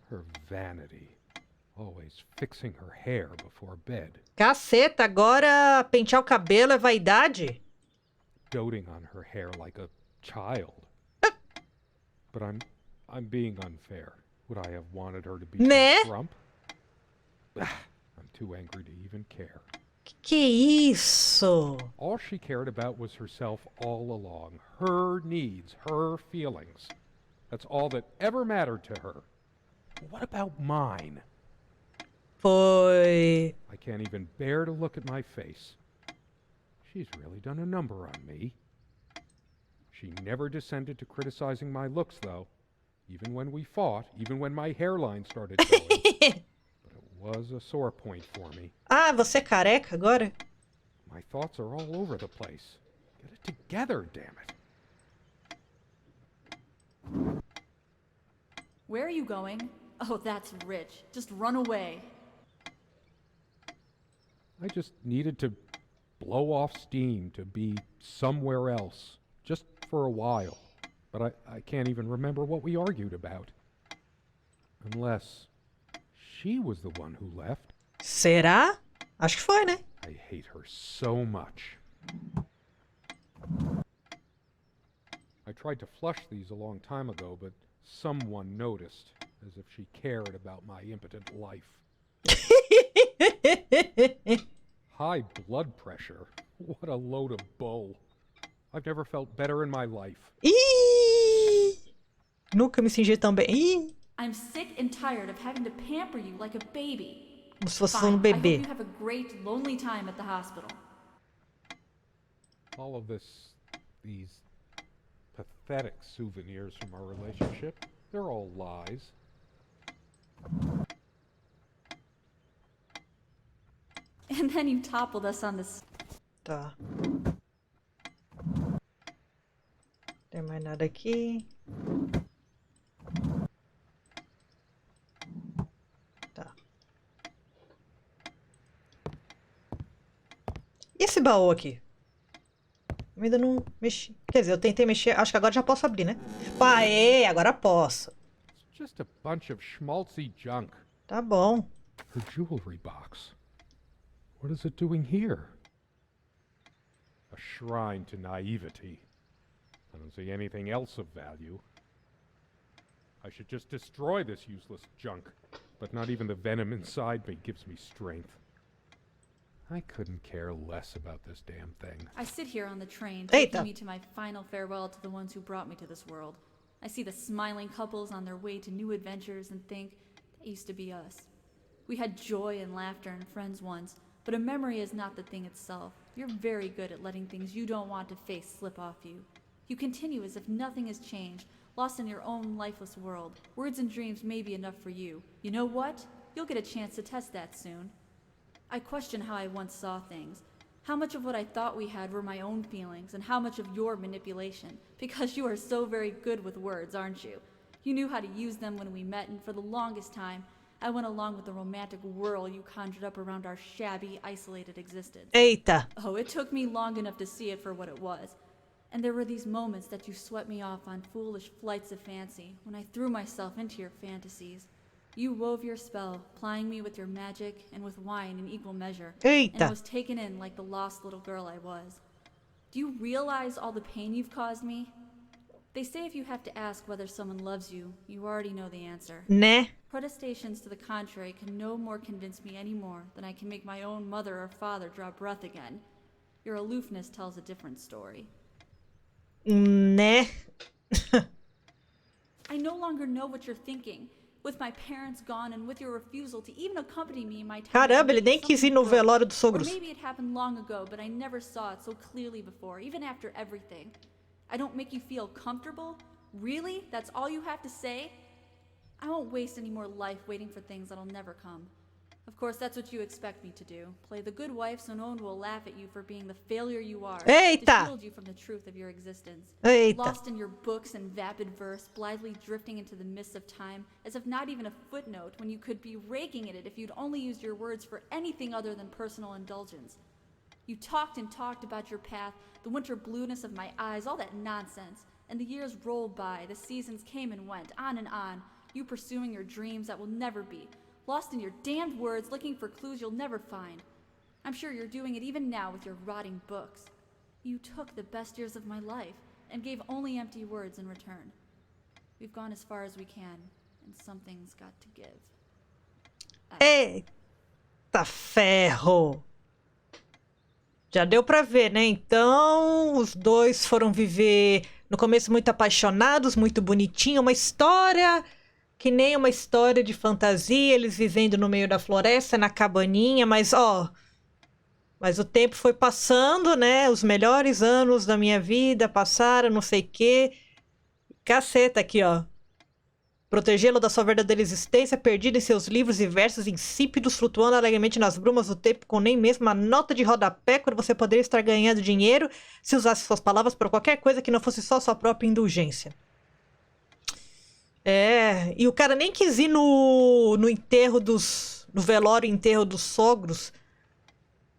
Her vanity. Always fixing her hair before bed. Caceta, agora pentear o cabelo é vaidade? Doting on her hair like a child. But I'm being unfair. Would I have wanted her to be Né? some frump? I'm too angry to even care. Que isso? All she cared about was herself all along. Her needs, her feelings. That's all that ever mattered to her. What about mine? Foi. I can't even bear to look at my face. She's really done a number on me. She never descended to criticizing my looks, though. Even when we fought, even when my hairline started showing. But it was a sore point for me. Ah, você é careca agora? My thoughts are all over the place. Get it together, damn it. Where are you going? Oh, that's rich. Just run away. I just needed to blow off steam, to be somewhere else, just for a while. But I can't even remember what we argued about. Unless she was the one who left. Será? Acho que foi, né? I hate her so much. I tried to flush these a long time ago, but someone noticed, as if she cared about my impotent life. High blood pressure? What a load of bull. I've never felt better in my life. Ih! Nunca me senti tão bem. Ih! I'm sick and tired of having to pamper you like a baby. Como se fosse Fine, um I hope bebê. you have a great, lonely time at the hospital. All of these pathetic souvenirs from our relationship, they're all lies. And then you toppled us on this. Tá. Tem mais nada aqui. Tá. E esse baú aqui? Eu ainda não mexi. Quer dizer, eu tentei mexer. Acho que agora já posso abrir, né? Aê, agora posso. It's just a bunch of schmaltzy junk. Tá bom. Her jewelry box. What is it doing here? A shrine to naivety. I don't see anything else of value. I should just destroy this useless junk, but not even the venom inside me gives me strength. I couldn't care less about this damn thing. I sit here on the train, Eita. taking me to my final farewell to the ones who brought me to this world. I see the smiling couples on their way to new adventures and think, that used to be us. We had joy and laughter and friends once, but a memory is not the thing itself. You're very good at letting things you don't want to face slip off you. You continue as if nothing has changed, lost in your own lifeless world. Words and dreams may be enough for you. You know what? You'll get a chance to test that soon. I question how I once saw things. How much of what I thought we had were my own feelings, and how much of your manipulation. Because you are so very good with words, aren't you? You knew how to use them when we met, and for the longest time, I went along with the romantic whirl you conjured up around our shabby, isolated existence. Eita. Oh, it took me long enough to see it for what it was. And there were these moments that you swept me off on foolish flights of fancy, when I threw myself into your fantasies. You wove your spell, plying me with your magic and with wine in equal measure. And I Eita. was taken in like the lost little girl I was. Do you realize all the pain you've caused me? They say if you have to ask whether someone loves you, you already know the answer. Né? Protestations to the contrary can no more convince me any more than I can make my own mother or father draw breath again. Your aloofness tells a different story. Né? I no longer longer know what you're thinking. With my parents gone and with your refusal to even accompany me in my time. Caramba, ele nem quis ir no velório dos Or sogros. maybe it happened long ago, but I never saw it so clearly before, even after everything. I don't make you feel comfortable? Really? That's all you have to say? I won't waste any more life waiting for things that'll never come. Of course, that's what you expect me to do. Play the good wife so no one will laugh at you for being the failure you are. Eita! To shield you from the truth of your existence. Eita. Lost in your books and vapid verse, blithely drifting into the mists of time, as if not even a footnote when you could be raking at it if you'd only used your words for anything other than personal indulgence. You talked and talked about your path, the winter blueness of my eyes, all that nonsense. And the years rolled by, the seasons came and went, on and on, you pursuing your dreams that will never be. Lost in your damned words, looking for clues you'll never find. I'm sure you're doing it even now with your rotting books. You took the best years of my life and gave only empty words in return. We've gone as far as we can, and something's got to give. Eita ferro! Já deu pra ver, né? Então, os dois foram viver no começo muito apaixonados, muito bonitinho, uma história que nem uma história de fantasia, eles vivendo no meio da floresta, na cabaninha, mas mas o tempo foi passando, né? Os melhores anos da minha vida passaram, não sei o quê. Caceta aqui, ó. Protegê-lo da sua verdadeira existência, perdido em seus livros e versos insípidos, flutuando alegremente nas brumas do tempo, com nem mesmo uma nota de rodapé, quando você poderia estar ganhando dinheiro se usasse suas palavras por qualquer coisa que não fosse só sua própria indulgência. E o cara nem quis ir no enterro no velório e enterro dos sogros.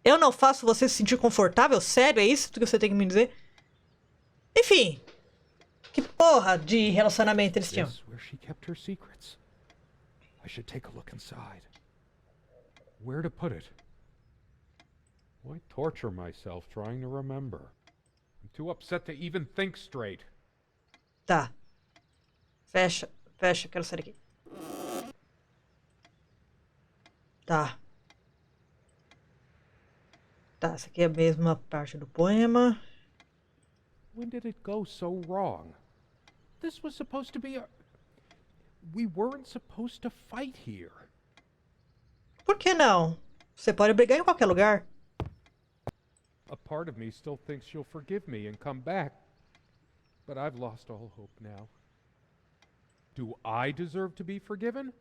Eu não faço você se sentir confortável? Sério? É isso que você tem que me dizer? Enfim. Que porra de relacionamento eles tinham? Where she kept her secrets. I should take a look inside. Where to put it? Why torture myself trying to remember? I'm too upset to even think straight. Tá. Fecha, quero sair aqui. Tá. Tá, essa aqui é a mesma parte do poema. When did it go so wrong? This was supposed to be a... We weren't supposed to fight here. Por que não? Você pode brigar em qualquer lugar. A part of me still thinks she'll forgive me and come back. But I've lost all hope now. Do I deserve to be forgiven?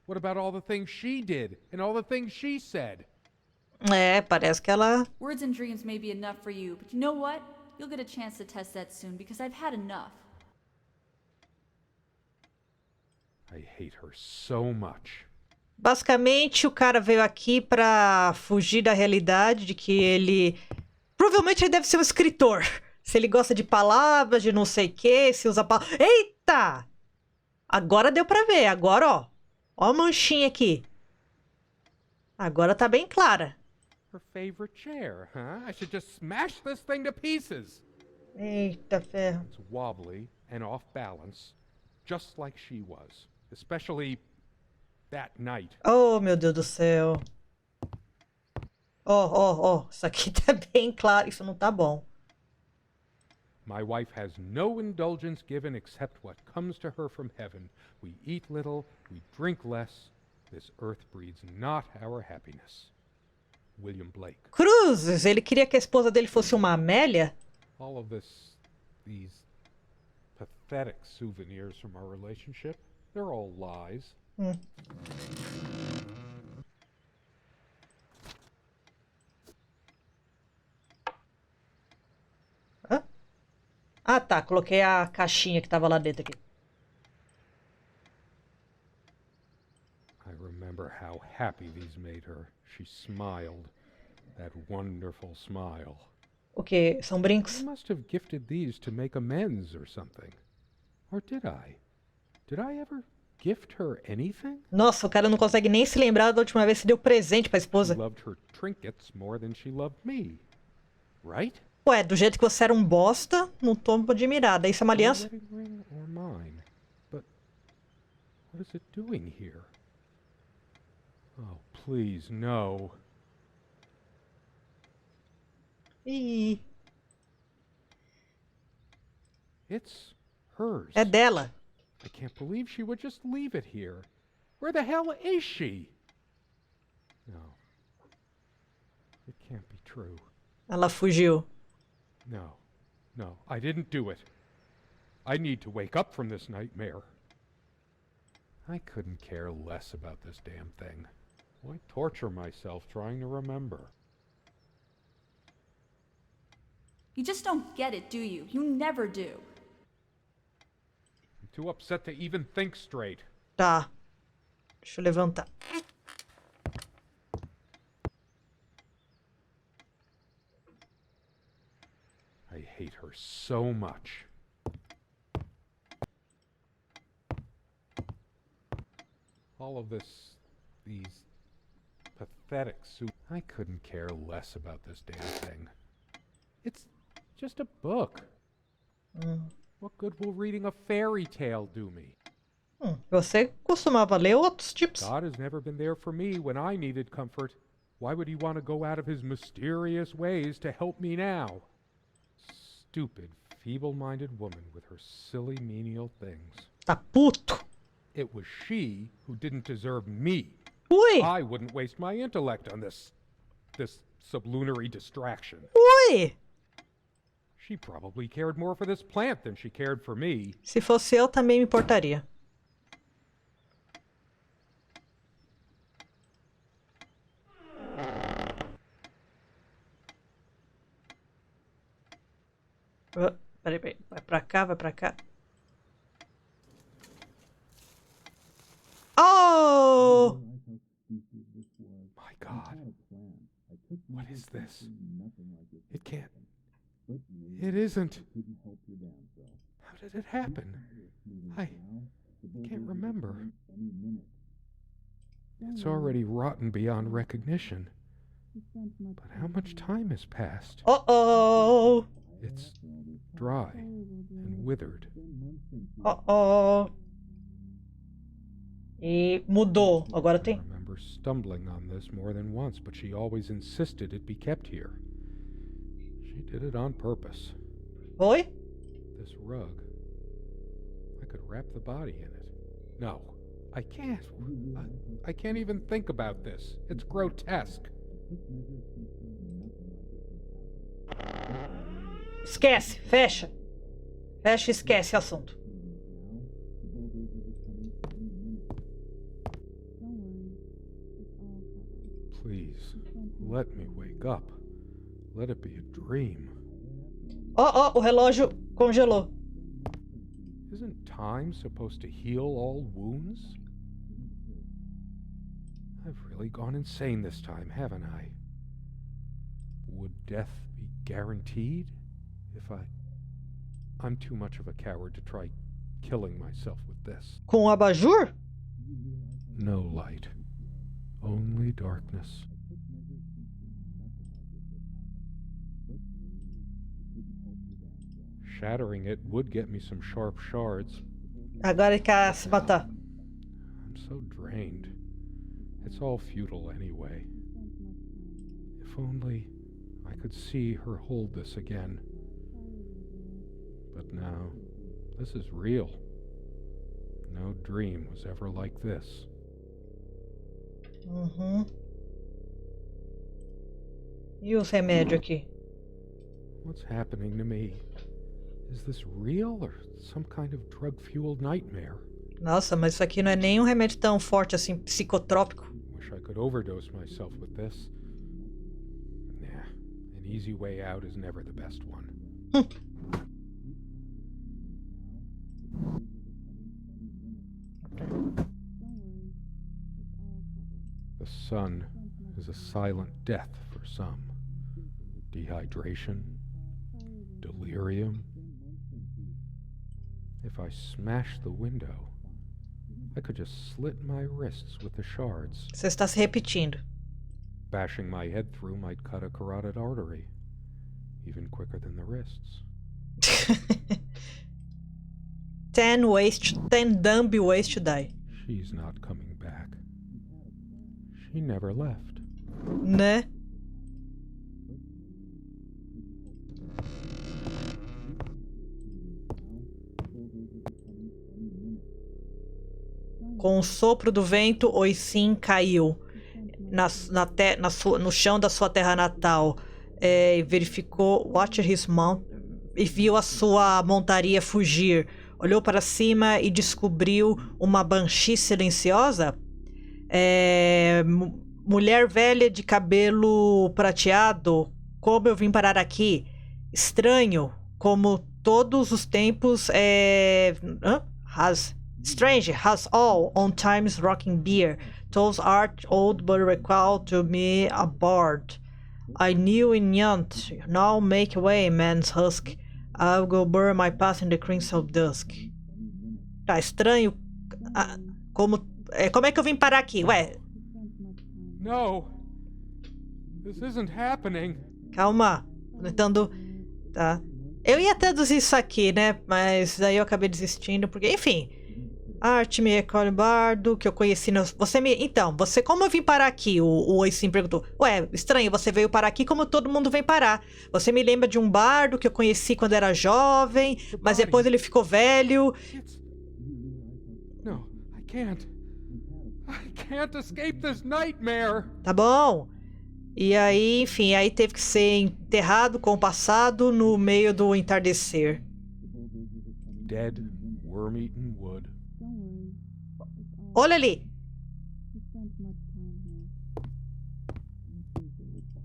What about all the things she did and all the things she said? Parece que ela... Words and dreams may be enough for you, but you know what? You'll get a chance to test that soon, because I've had enough. I hate her so much. Basicamente, o cara veio aqui pra fugir da realidade de que ele... Provavelmente ele deve ser um escritor. Se ele gosta de palavras, de não sei o que, se usa palavras... Eita! Agora deu pra ver. Agora, ó. Ó a manchinha aqui. Agora tá bem clara. Her favorite chair, huh? I should just smash this thing to pieces. Eita ferro. It's wobbly and off balance, just like she was. Especially that night. Oh, meu Deus do céu. Ó. Isso aqui tá bem claro. Isso não tá bom. My wife has no indulgence given except what comes to her from heaven. We eat little, we drink less. This earth breeds not our happiness. William Blake. Cruzes, ele queria que a esposa dele fosse uma Amélia? All of these pathetic souvenirs from our relationship, they're all lies. Hã? Ah, tá. Coloquei a caixinha que tava lá dentro aqui. I remember how happy these made her. She smiled. That wonderful smile. O quê? São brincos? I must have gifted these to make amends or something. Or did I? Did I ever gift her anything? Nossa, o cara não consegue nem se lembrar da última vez que deu presente pra She esposa. loved her trinkets more than she loved me. Right? Ué, do jeito que você era um bosta, não tô admirada. Isso é uma Her aliança? wedding ring or mine? But what is it doing here? Oh, please, no. Ih, It's hers. é dela. I can't believe she would just leave it here. Where the hell is she? No. It can't be true. Ela fugiu. No. No, I didn't do it. I need to wake up from this nightmare. I couldn't care less about this damn thing. Why torture myself trying to remember? You just don't get it, do you? You never do. I'm too upset to even think straight. Tá. Deixa eu levantar. I hate her so much. All of these pathetic suits. I couldn't care less about this damn thing. It's just a book. What good will reading a fairy tale do me? Você costumava ler outros tipos? God has never been there for me when I needed comfort. Why would he want to go out of his mysterious ways to help me now? Stupid, feeble-minded woman with her silly menial things. Tá puto. It was she who didn't deserve me. Ui! I wouldn't waste my intellect on this sublunary distraction. Ui! She probably cared more for this plant than she cared for me. Se fosse eu, também me importaria. Peraí. Vai pra cá, vai pra cá. Oh! My God. What is this? It can't. It isn't. How did it happen? I can't remember. It's already rotten beyond recognition. But how much time has passed? Uh-oh! It's dry and withered. Uh-oh! E mudou. Agora I tem. remember stumbling on this more than once, but she always insisted it be kept here. She did it on purpose. Oi? This rug. I could wrap the body in it. No, I can't. I can't even think about this. It's grotesque. Esquece, fecha. Fecha e esquece o assunto. Please, let me wake up. Let it be a dream. Ó, o relógio congelou. Isn't time supposed to heal all wounds? I've really gone insane this time, haven't I? Would death be guaranteed if I'm too much of a coward to try killing myself with this. Com o abajur? No light. Only darkness. Shattering it would get me some sharp shards. Agora ele quer se matar. I'm so drained. It's all futile anyway. If only I could see her hold this again. But now, this is real. No dream was ever like this. E os remédios aqui? What's happening to me? Is this real or some kind of drug-fueled nightmare? Nossa, mas isso aqui não é nem um remédio tão forte assim, psicotrópico. Wish I could overdose myself with this. Nah, an easy way out is never the best one. The sun is a silent death for some. Dehydration, delirium. If I smashed the window, I could just slit my wrists with the shards. Você está se repetindo. Bashing my head through might cut a carotid artery, even quicker than the wrists. 10 dumb ways to die. She's not coming back. She never left. Né? Com o sopro do vento, o Sim caiu no chão da sua terra natal. E verificou, watched his mount, e viu a sua montaria fugir. Olhou para cima e descobriu uma banshee silenciosa. Mulher velha de cabelo prateado. Como eu vim parar aqui? Estranho, como todos os tempos. Strange has all on times rocking beer. Those art old but recall to me aboard. I knew in youth, now make way, man's husk. I'll go burn my path in the crimson dusk. Tá estranho. Como é que eu vim parar aqui? Ué. No. This isn't happening. Calma. Tentando. Tá. Eu ia traduzir isso aqui, né? Mas daí eu acabei desistindo, porque, enfim. Arte me recolhe bardo, que eu conheci. Então, como eu vim parar aqui? O Oisim perguntou. Ué, estranho, você veio parar aqui como todo mundo vem parar. Você me lembra de um bardo que eu conheci quando era jovem, mas depois ele ficou velho. No, I can't. I can't escape this nightmare. Tá bom. E aí, enfim, aí teve que ser enterrado com o passado no meio do entardecer. Dead, worm-eaten wood. Olha ali.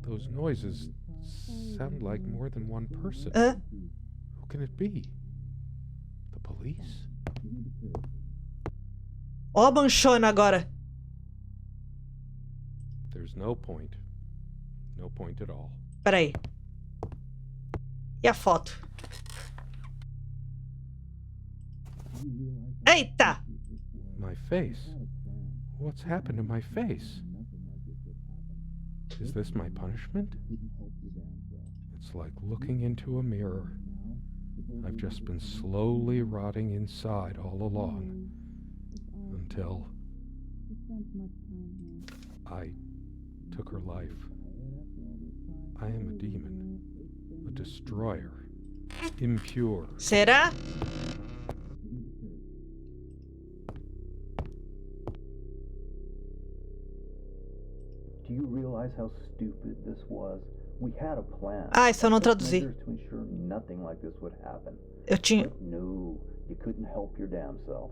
Those noises sound like more than one person. Who can it be? The police? Ó a banchona agora. There's no point. No point at all. Peraí. E a foto? Eita! My face? What's happened to my face? Is this my punishment? It's like looking into a mirror. I've just been slowly rotting inside all along. Until I took her life. I am a demon. A destroyer. Impure. Será? Do you realize how stupid this was? We had a plan. Isso eu não traduzi. To ensure nothing like this would happen. Eu tinha. But no, you couldn't help your damn self.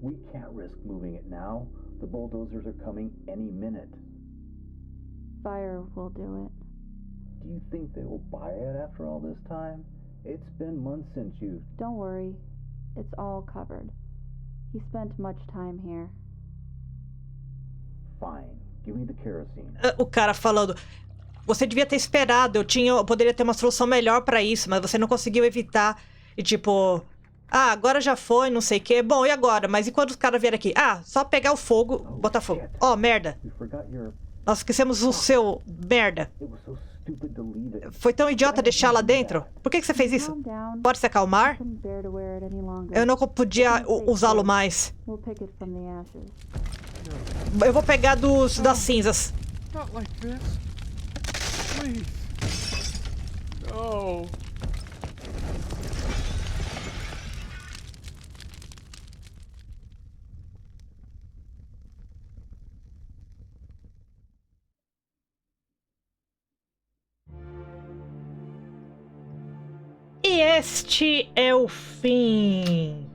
We can't risk moving it now. The bulldozers are coming any minute. Fire will do it. Do you think they will buy it after all this time? It's been months since you... Don't worry. It's all covered. He spent much time here. Fine. Give me the kerosene. O cara falando. Você devia ter esperado. Eu poderia ter uma solução melhor pra isso, mas você não conseguiu evitar. E tipo, agora já foi, não sei o quê. Bom, e agora? Mas e quando os caras vierem aqui? Só pegar o fogo, botar fogo. Merda. Nós esquecemos o seu merda. Foi tão idiota deixar lá dentro? Por que você fez isso? Pode se acalmar? Eu não podia usá-lo mais. Eu vou pegar das cinzas. Not like this. Please. No. E este é o fim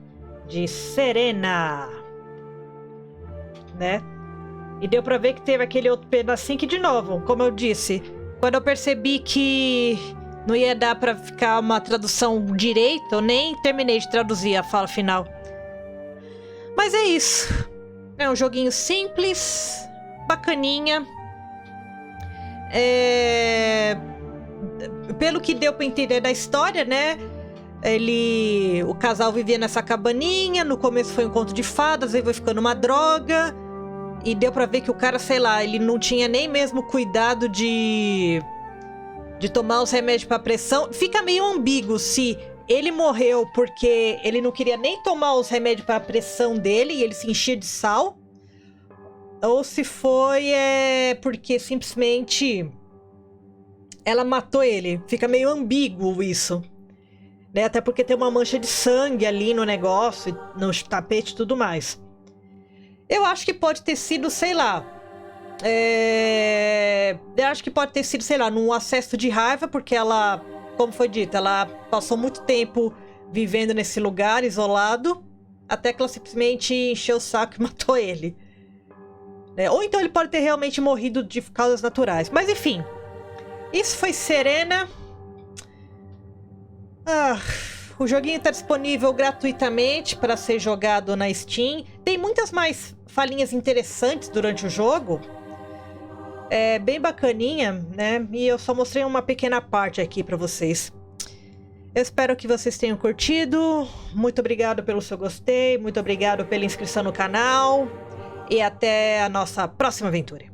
de Serena, né? E deu pra ver que teve aquele outro pedacinho que, de novo, como eu disse, quando eu percebi que não ia dar pra ficar uma tradução direita, eu nem terminei de traduzir a fala final. Mas é isso. É um joguinho simples, bacaninha. Pelo que deu pra entender da história, né? O casal vivia nessa cabaninha. No começo foi um conto de fadas, aí foi ficando uma droga. E deu pra ver que o cara, sei lá, ele não tinha nem mesmo cuidado de tomar os remédios pra pressão. Fica meio ambíguo se ele morreu porque ele não queria nem tomar os remédios pra pressão dele e ele se enchia de sal. Ou se foi porque simplesmente ela matou ele. Fica meio ambíguo isso. né? Até porque tem uma mancha de sangue ali no negócio, no tapete e tudo mais. Eu acho que pode ter sido, sei lá... Eu acho que pode ter sido, sei lá, num acesso de raiva, porque ela, como foi dito, ela passou muito tempo vivendo nesse lugar, isolado, até que ela simplesmente encheu o saco e matou ele. Ou então ele pode ter realmente morrido de causas naturais. Mas enfim, isso foi Serena. O joguinho está disponível gratuitamente para ser jogado na Steam. Tem muitas mais falinhas interessantes durante o jogo. É bem bacaninha, né? E eu só mostrei uma pequena parte aqui para vocês. Eu espero que vocês tenham curtido. Muito obrigado pelo seu gostei. Muito obrigado pela inscrição no canal. E até a nossa próxima aventura.